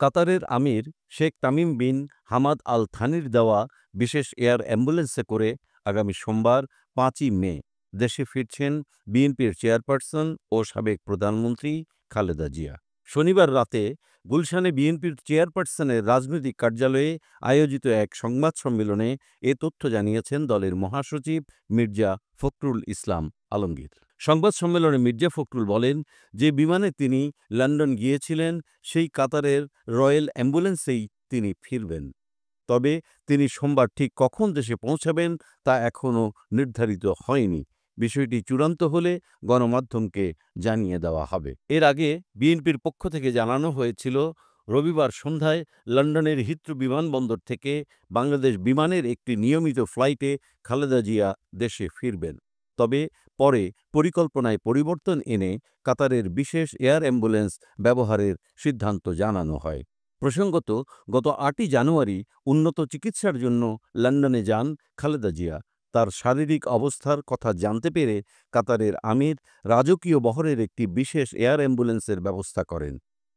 কাতারের আমির Sheikh Tamim bin Hamad Al থানির দেওয়া বিশেষ এয়ার অ্যাম্বুলেন্সে করে আগামী সোমবার ৫ই মে দেশে ফিরছেন বিএনপির চেয়ারপারসন ও সাবেক প্রধানমন্ত্রী খালেদা জিয়া। শনিবার রাতে গুলশানে বিএনপির চেয়ারপারসনের রাজনৈতিক কার্যালয়ে আয়োজিত এক সংবাদ সম্মেলনে এ তথ্য জানিয়েছেন দলের মহাসচিব মির্জা ফখরুল ইসলাম আলমগীর। সংবাদ সম্মেলনে মির্জা ফখরুল বলেন, যে বিমানে তিনি লন্ডন গিয়েছিলেন সেই কাতারের রয়্যাল অ্যাম্বুলেন্সেই তিনি ফিরবেন। তবে তিনি সোমবার ঠিক কখন দেশে পৌঁছাবেন তা এখনও নির্ধারিত হয়নি। বিষয়টি চূড়ান্ত হলে গণমাধ্যমকে জানিয়ে দেওয়া হবে। এর আগে বিএনপির পক্ষ থেকে জানানো হয়েছিল, রবিবার সন্ধ্যায় লন্ডনের হিথ্রো বিমানবন্দর থেকে বাংলাদেশ বিমানের একটি নিয়মিত ফ্লাইটে খালেদা জিয়া দেশে ফিরবেন। তবে পরে পরিকল্পনায় পরিবর্তন এনে কাতারের বিশেষ এয়ার অ্যাম্বুলেন্স ব্যবহারের সিদ্ধান্ত জানানো হয়। প্রসঙ্গত, গত ৮ই জানুয়ারি উন্নত চিকিৎসার জন্য লন্ডনে যান খালেদা জিয়া। তার শারীরিক অবস্থার কথা জানতে পেরে কাতারের আমির রাজকীয় বহরের একটি বিশেষ এয়ার অ্যাম্বুলেন্সের ব্যবস্থা করেন,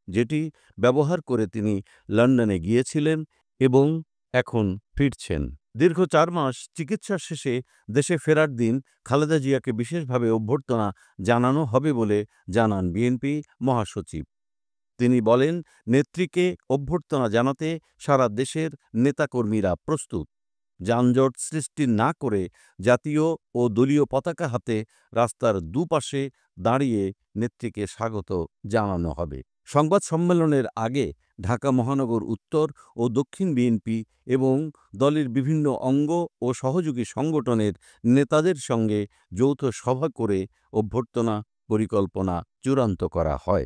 যেটি ব্যবহার করে তিনি লন্ডনে গিয়েছিলেন এবং এখন ফিরছেন। দীর্ঘ ৪ মাস চিকিৎসা শেষে দেশে ফেরার দিন খালেদা জিয়াকে বিশেষভাবে অভ্যর্থনা জানানো হবে বলে জানান বিএনপি মহাসচিব। তিনি বলেন, নেত্রীকে অভ্যর্থনা জানাতে সারা দেশের নেতাকর্মীরা প্রস্তুত। যানজট সৃষ্টি না করে জাতীয় ও দলীয় পতাকা হাতে রাস্তার দুপাশে দাঁড়িয়ে নেত্রীকে স্বাগত জানানো হবে। সংবাদ সম্মেলনের আগে ঢাকা মহানগর উত্তর ও দক্ষিণ বিএনপি এবং দলের বিভিন্ন অঙ্গ ও সহযোগী সংগঠনের নেতাদের সঙ্গে যৌথ সভা করে অভ্যর্থনা পরিকল্পনা চূড়ান্ত করা হয়।